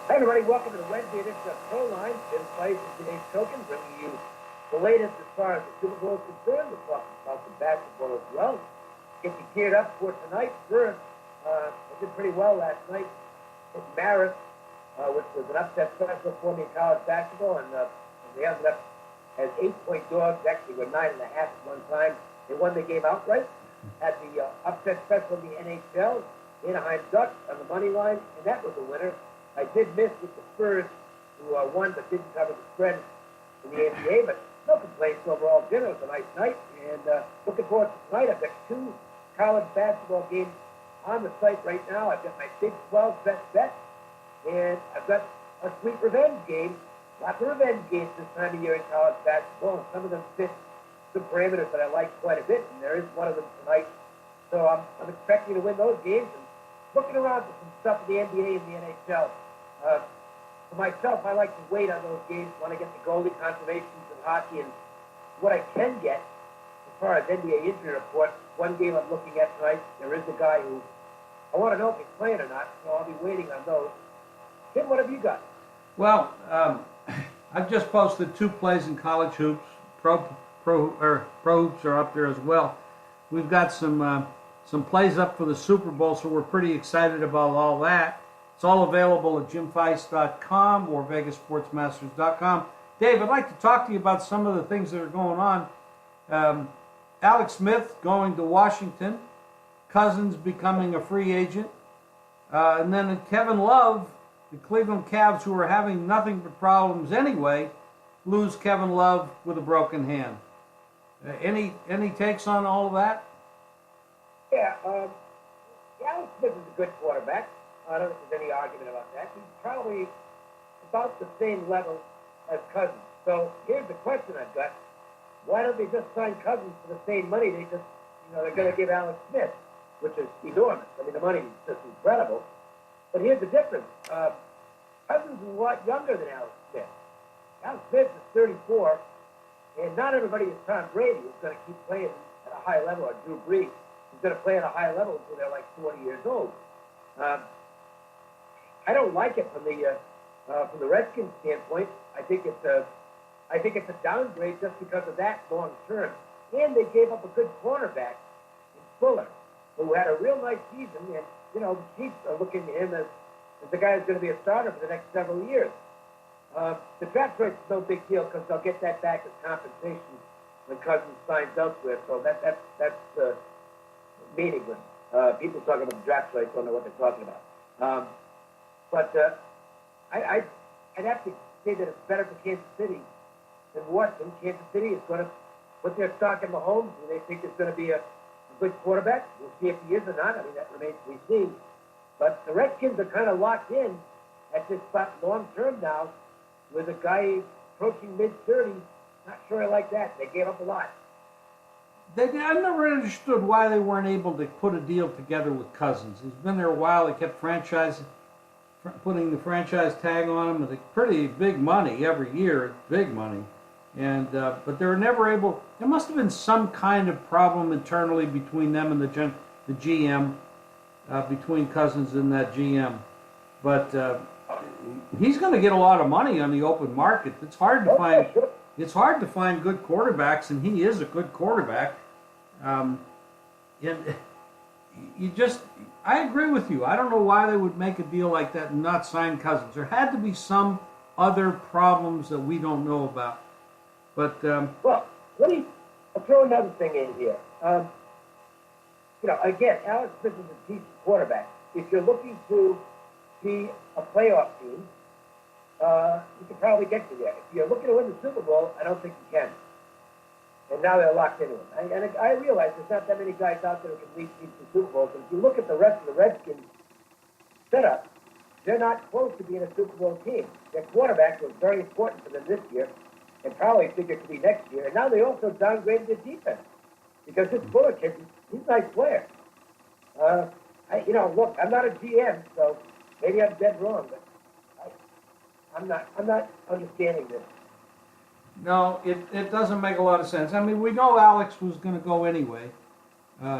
Hi everybody, welcome to the Wednesday edition of Proline. Jim Feist and today's cokin, bringing you the latest as far as the Super Bowl is concerned. We're talking about some basketball as well. Get you geared up for tonight. First, I did pretty well last night in Marist, which was an upset special for me in college basketball, and they ended up as 8-point dogs. Actually, were 9.5 at one time. They won the game outright. Had the upset special in the NHL, Anaheim Ducks on the money line, and that was a winner. I did miss with the Spurs, who won but didn't cover the spread in the NBA, but no complaints overall. Jim, it was a nice night, and looking forward to tonight. I've got 2 college basketball games on the site right now. I've got my Big 12 best bet, and I've got a sweet revenge game. Lots of revenge games this time of year in college basketball, and some of them fit the parameters that I like quite a bit, and there is one of them tonight. So I'm expecting to win those games, and looking around for some stuff in the NBA and the NHL. For myself, I like to wait on those games when I get the goalie confirmations in hockey, and what I can get as far as NBA injury reports. One game I'm looking at tonight, there is a guy who I want to know if he's playing or not, so I'll be waiting on those. Tim, what have you got? Well, I've just posted 2 plays in college hoops. Pro hoops are up there as well. We've got some plays up for the Super Bowl, so we're pretty excited about all that. It's all available at jimfeist.com or vegasportsmasters.com. Dave, I'd like to talk to you about some of the things that are going on. Alex Smith going to Washington, Cousins becoming a free agent, and then Kevin Love, the Cleveland Cavs, who are having nothing but problems anyway, lose Kevin Love with a broken hand. Any takes on all of that? Yeah, Alex Smith is a good quarterback. I don't think there's any argument about that. He's probably about the same level as Cousins. So here's the question I've got. Why don't they just sign Cousins for the same money they just, they're going to give Alex Smith, which is enormous. I mean, the money is just incredible. But here's the difference. Cousins is a lot younger than Alex Smith. Alex Smith is 34, and not everybody is Tom Brady who's going to keep playing at a high level, or Drew Brees who's going to play at a high level until they're like 40 years old. I don't like it from the Redskins standpoint. I think it's a downgrade just because of that long term. And they gave up a good cornerback in Fuller, who had a real nice season. And the Chiefs are looking at him as the guy who's going to be a starter for the next several years. The draft choice is no big deal because they'll get that back as compensation when Cousins signs elsewhere. So that's meaningless. People talking about the draft choice don't know what they're talking about. But I'd have to say that it's better for Kansas City than Washington. Kansas City is going to put their stock in Mahomes, and they think it's going to be a good quarterback. We'll see if he is or not. I mean, that remains to be seen. But the Redskins are kind of locked in at this spot long term now with a guy approaching mid-30s. Not sure I like that. They gave up a lot. I've never understood why they weren't able to put a deal together with Cousins. He's been there a while. They kept putting the franchise tag on him with pretty big money every year. Big money. And but they were never able. There must have been some kind of problem internally between them and the GM, between Cousins and that GM. But he's going to get a lot of money on the open market. It's hard to find. It's hard to find good quarterbacks, and he is a good quarterback. And I agree with you. I don't know why they would make a deal like that and not sign Cousins. There had to be some other problems that we don't know about. But well, I'll throw another thing in here. Again, Alex Smith is a decent quarterback. If you're looking to be a playoff team, you can probably get to there. If you're looking to win the Super Bowl, I don't think you can. And now they're locked into it. And I realize there's not that many guys out there who can lead teams to Super Bowls. But if you look at the rest of the Redskins setup, they're not close to being a Super Bowl team. Their quarterback was very important for them this year, and probably figured to be next year. And now they also downgraded their defense because this Fuller kid, he's a nice player. Look, I'm not a GM, so maybe I'm dead wrong, but I'm not understanding this. No, it doesn't make a lot of sense. I mean, we know Alex was going to go anyway.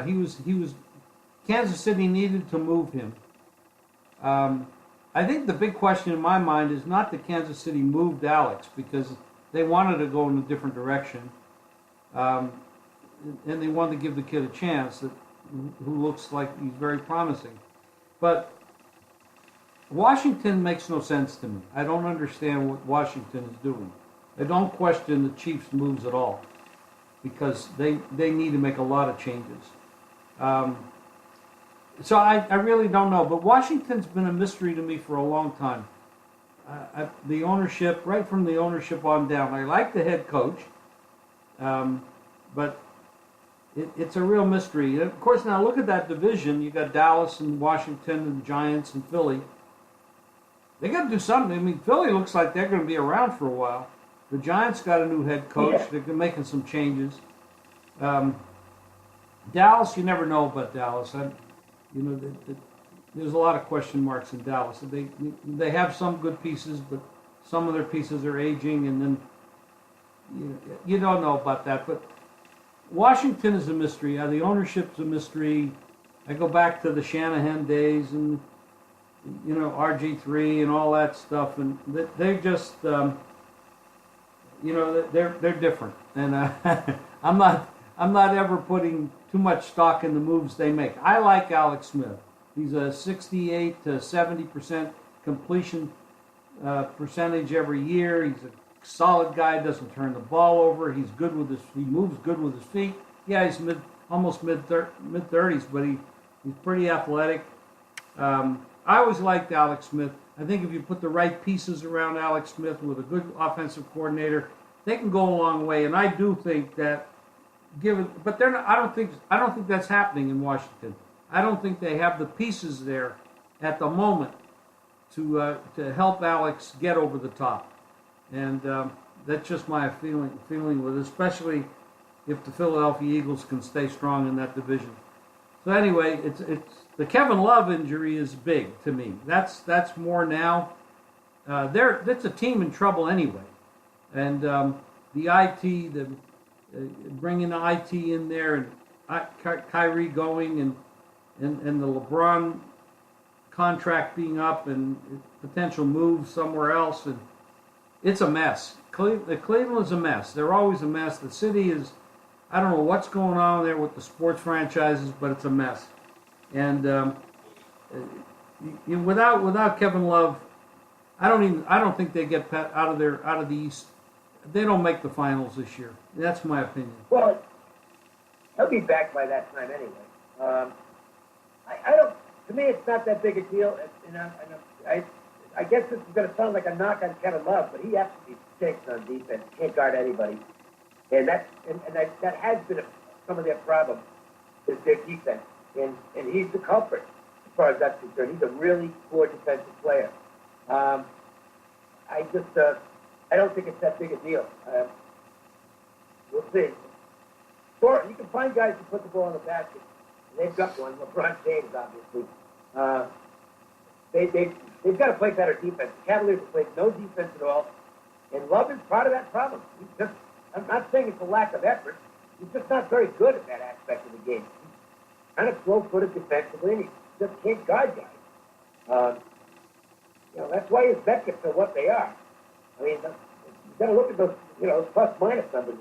He was Kansas City needed to move him. I I think the big question in my mind is not that Kansas City moved Alex because they wanted to go in a different direction, and they wanted to give the kid a chance who looks like he's very promising. But Washington makes no sense to me. I don't understand what Washington is doing. I don't question the Chiefs' moves at all because they need to make a lot of changes. So I really don't know. But Washington's been a mystery to me for a long time. The ownership, right from the ownership on down. I like the head coach, but it's a real mystery. And of course, now look at that division. You got Dallas and Washington and Giants and Philly. They got to do something. I mean, Philly looks like they're going to be around for a while. The Giants got a new head coach. Yeah. They're making some changes. Dallas, you never know about Dallas. There's a lot of question marks in Dallas. They have some good pieces, but some of their pieces are aging, and then you don't know about that. But Washington is a mystery. The ownership's a mystery. I go back to the Shanahan days and RG3 and all that stuff, and they're just they're different. And I'm not ever putting too much stock in the moves they make. I like Alex Smith. He's a 68 to 70% completion percentage every year. He's a solid guy. Doesn't turn the ball over. He moves good with his feet. Yeah, he's almost mid 30s, but he's pretty athletic. I always liked Alex Smith. I think if you put the right pieces around Alex Smith with a good offensive coordinator, they can go a long way. And I do think that, but they're not. I don't think that's happening in Washington. I don't think they have the pieces there at the moment to help Alex get over the top. And that's just my feeling with it, especially if the Philadelphia Eagles can stay strong in that division. So anyway, it's the Kevin Love injury is big to me. That's more now. That's a team in trouble anyway, and the IT, bringing the IT in there, and Kyrie going, and the LeBron contract being up, and potential moves somewhere else, and it's a mess. Cleveland's a mess. They're always a mess. The city is. I don't know what's going on there with the sports franchises, but it's a mess. And without Kevin Love, I don't think they get out of the East. They don't make the finals this year. That's my opinion. Well, he'll be back by that time anyway. I don't. To me, it's not that big a deal. I guess this is going to sound like a knock on Kevin Love, but he absolutely stinks on defense. Can't guard anybody. And that has been some of their problem is their defense, and he's the culprit as far as that's concerned. He's a really poor defensive player. I don't think it's that big a deal. We'll see. Or you can find guys who put the ball in the basket. They've got one. LeBron James, obviously. They've got to play better defense. The Cavaliers have played no defense at all, and Love is part of that problem. I'm not saying it's a lack of effort. He's just not very good at that aspect of the game. He's kind of slow-footed defensively, and he just can't guard guys. That's why his Beckets are what they are. I mean, you've got to look at those, those plus-minus numbers.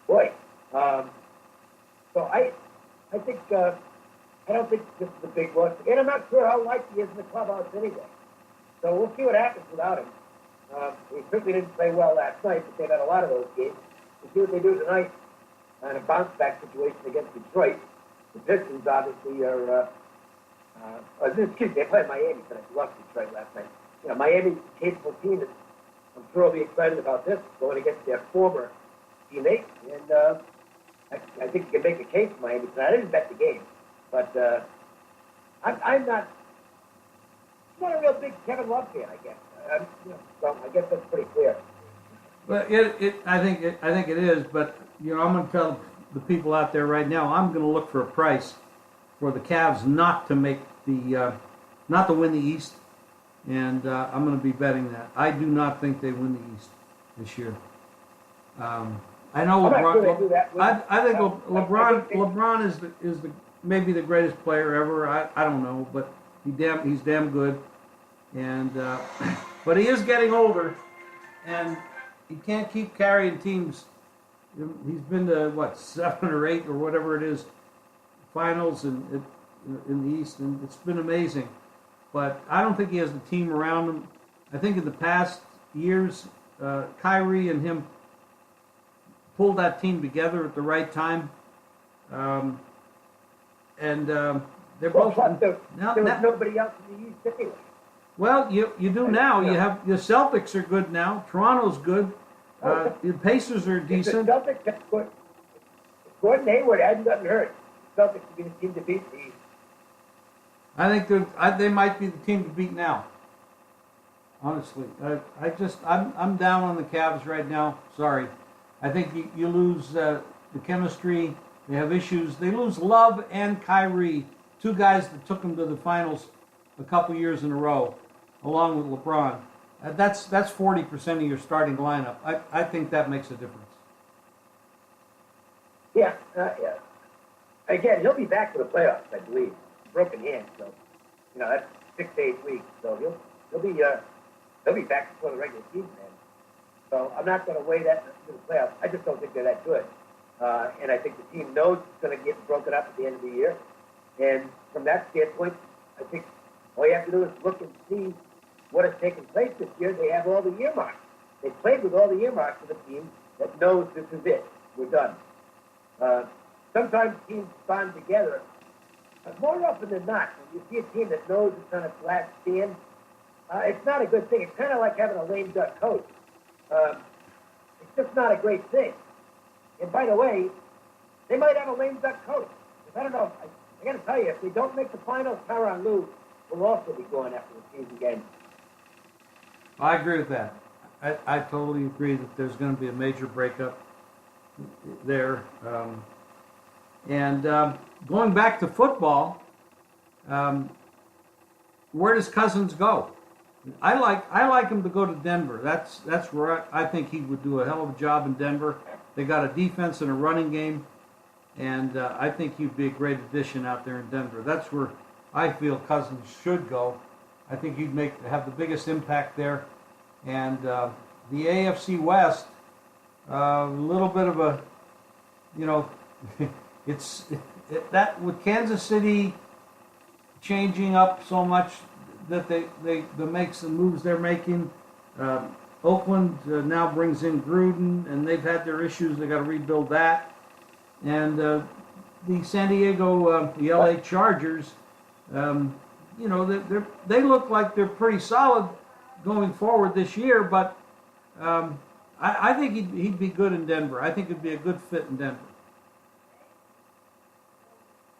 Boy. So I think, I don't think this is a big loss. And I'm not sure how likely he is in the clubhouse anyway. So we'll see what happens without him. He certainly didn't play well last night, but they've had a lot of those games. We'll see what they do tonight in a bounce-back situation against Detroit. The Pistons obviously are, they played Miami tonight. They lost Detroit last night. Miami's a capable team, and I'm sure they'll be excited about this, going against their former teammate. And I think you can make a case for Miami tonight. I didn't bet the game, but I'm not a real big Kevin Love fan, I guess. So I guess that's pretty clear. Well, I think it is, but I'm going to tell the people out there right now, I'm going to look for a price for the Cavs not to win the East, and I'm going to be betting that. I do not think they win the East this year. I know LeBron. Sure I think LeBron is maybe the greatest player ever. I don't know, but he's damn good. And but he is getting older, and he can't keep carrying teams. He's been to what 7 or 8 or whatever it is finals in the East, and it's been amazing. But I don't think he has the team around him. I think in the past years, Kyrie and him pulled that team together at the right time. They're both. Plus there was nobody else in the East anyway. Well, you do now. You have the Celtics are good now. Toronto's good. The Pacers are decent. The Celtics have good. If Gordon Hayward hadn't gotten hurt, the Celtics would be the team to beat the East. I think they might be the team to beat now. Honestly, I'm down on the Cavs right now. Sorry, I think you lose the chemistry. They have issues. They lose Love and Kyrie, 2 guys that took them to the finals a couple years in a row, along with LeBron. That's 40% of your starting lineup. I think that makes a difference. Yeah. Again, he'll be back for the playoffs, I believe. Broken hand, so that's 6 to 8 weeks. So he'll be back before the regular season ends. So I'm not going to weigh that into the playoffs. I just don't think they're that good. And I think the team knows it's going to get broken up at the end of the year. And from that standpoint, I think all you have to do is look and see what has taken place this year. They have all the earmarks. They played with all the earmarks of a team that knows this is it. We're done. Sometimes teams bond together. But more often than not, when you see a team that knows it's on a flat stand, it's not a good thing. It's kind of like having a lame duck coach. It's just not a great thing. And by the way, they might have a lame duck coach. I don't know. I got to tell you, if they don't make the finals, Tyronn Lue will also be going after the season game. I agree with that. I totally agree that there's going to be a major breakup there. Going back to football, where does Cousins go? I like him to go to Denver. That's where I think he would do a hell of a job in Denver. They got a defense and a running game, and I think he'd be a great addition out there in Denver. That's where I feel Cousins should go. I think he'd have the biggest impact there. And the AFC West, a little bit of a, that with Kansas City changing up so much that they makes the moves they're making. Oakland now brings in Gruden, and they've had their issues. They got to rebuild that. And the San Diego, the LA Chargers, they look like they're pretty solid going forward this year. But I think he'd be good in Denver. I think it'd be a good fit in Denver.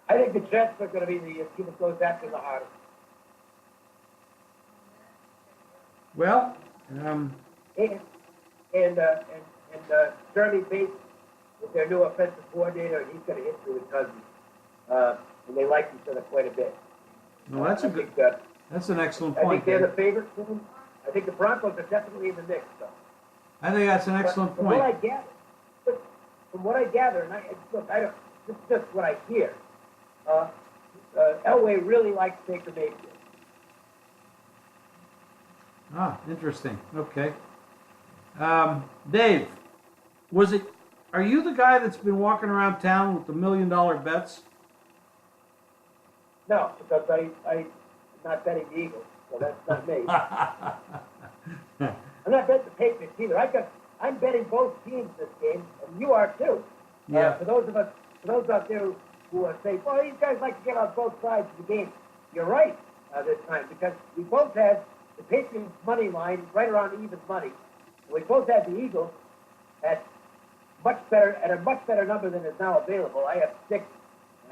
I think the Jets are going to be the team that goes after the hardest. Well, Jeremy Bates is their new offensive coordinator, and he's got a history with Cousins, and they like each other quite a bit. No, that's that's an excellent point. I think they're the favorite team. I think the Broncos are definitely in the mix, though. I think that's an excellent point. From what I gather, and this is just what I hear. Elway really likes Baker Mayfield. Interesting. Okay. Dave, are you the guy that's been walking around town with the $1 million bets? No, because I'm not betting the Eagles, so that's not me. I'm not betting the Patriots either. I'm betting both teams this game, and you are too. Yeah. For those out there who say, well, these guys like to get on both sides of the game, you're right this time, because we both had the Patriots money line right around even money. And we both had the Eagles at a much better number than is now available. I have 6.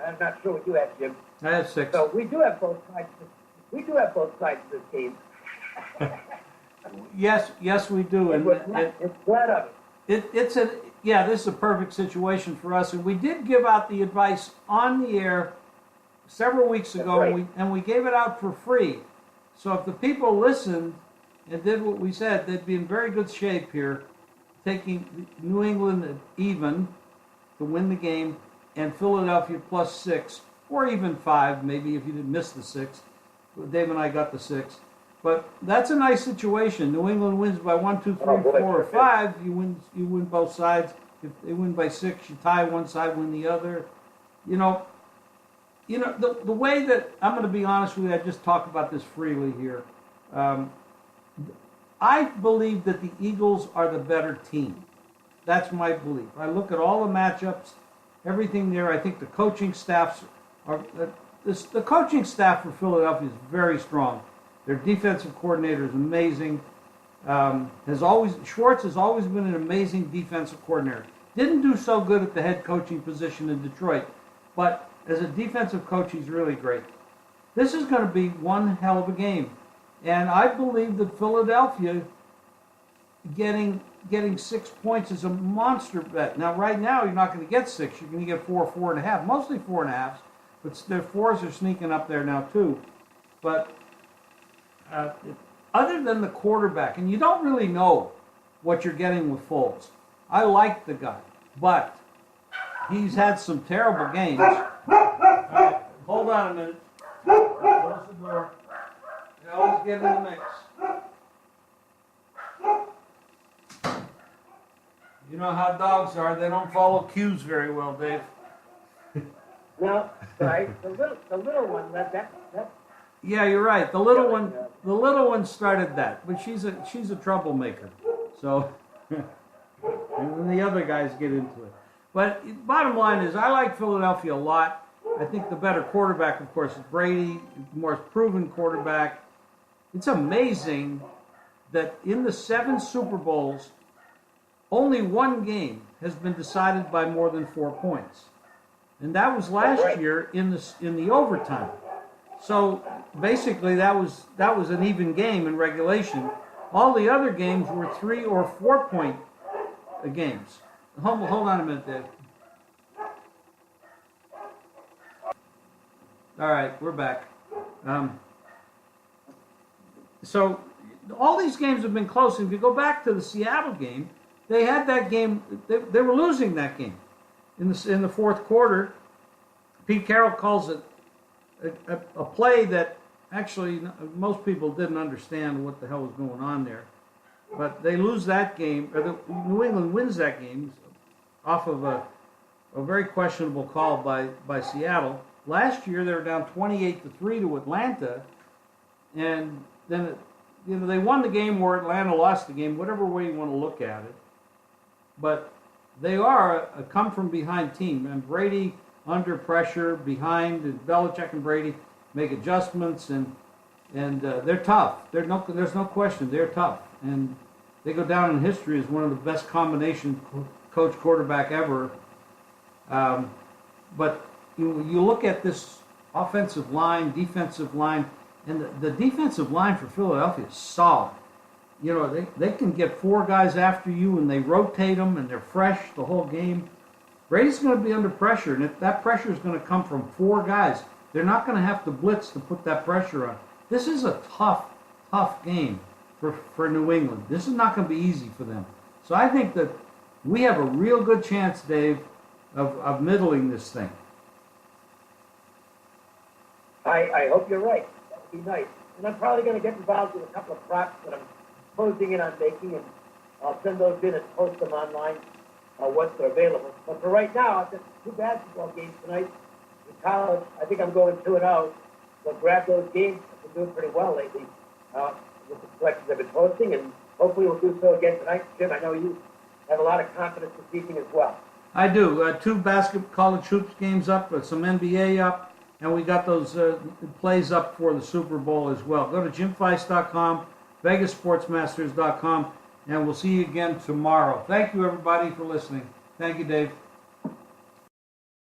I'm not sure what you have, Jim. I have 6. So we do have both sides. We do have both sides of this game. Yes, we do. And it's glad of it. This is a perfect situation for us. And we did give out the advice on the air several weeks ago, right. and we gave it out for free. So if the people listened and did what we said, they'd be in very good shape here, taking New England at even to win the game, and Philadelphia +6, or even 5, maybe if you didn't miss the 6. Dave and I got the 6. But that's a nice situation. New England wins by 1, 2, 3, Oh, boy, 4, or sure 5. You win both sides. If they win by 6, you tie one side, win the other. You know, the way that I'm going to be honest with you, I just talk about this freely here. I believe that the Eagles are the better team. That's my belief. I look at all the matchups, everything there. I think the coaching staffs are the coaching staff for Philadelphia is very strong. Their defensive coordinator is amazing. Schwartz has always been an amazing defensive coordinator. Didn't do so good at the head coaching position in Detroit, but as a defensive coach, he's really great. This is going to be one hell of a game, and I believe that Philadelphia getting 6 points is a monster bet. Now, right now, you're not going to get 6. You're going to get 4, 4.5, mostly 4.5s, but their 4s are sneaking up there now too. But other than the quarterback, and you don't really know what you're getting with Foles. I like the guy, but he's had some terrible games. Right, hold on a minute. Close the door. You always get in the mix. You know how dogs are. They don't follow cues very well, Dave. No, right. The little one, that Yeah, you're right. The little one started that, but she's a troublemaker. So, and then the other guys get into it. But bottom line is, I like Philadelphia a lot. I think the better quarterback, of course, is Brady, the more proven quarterback. It's amazing that in the 7 Super Bowls, only one game has been decided by more than 4 points, and that was last year in the overtime. So basically, that was an even game in regulation. All the other games were 3 or 4 point games. Hold on a minute, Dave. All right, we're back. So all these games have been close. If you go back to the Seattle game, they had that game. They were losing that game in the fourth quarter. Pete Carroll calls it a play that actually most people didn't understand what the hell was going on there. But they lose that game, or New England wins that game off of a very questionable call by Seattle. Last year they were down 28-3 to Atlanta, and then they won the game or Atlanta lost the game, whatever way you want to look at it. But they are a come-from-behind team, and Brady under pressure, behind, and Belichick and Brady make adjustments, and they're tough. There's no question they're tough, and they go down in history as one of the best combination coach quarterback ever. But you look at this offensive line, defensive line, and the defensive line for Philadelphia is solid. You know, they can get 4 guys after you, and they rotate them, and they're fresh the whole game. Brady's going to be under pressure, and if that pressure is going to come from 4 guys, they're not going to have to blitz to put that pressure on. This is a tough game for New England. This is not going to be easy for them. So I think that we have a real good chance, Dave, of middling this thing. I hope you're right. That would be nice. And I'm probably going to get involved with a couple of props that I'm closing in on making, and I'll send those in and post them online once they're available. But for right now, I've got 2 basketball games tonight. In college, I think I'm going 2-0. So grab those games. I've been doing pretty well lately with the selections I've been posting, and hopefully we'll do so again tonight. Jim, I know you have a lot of confidence this evening as well. I do. 2 college hoops games up, some NBA up, and we got those plays up for the Super Bowl as well. Go to JimFeist.com, VegasSportsMasters.com, and we'll see you again tomorrow. Thank you, everybody, for listening. Thank you, Dave.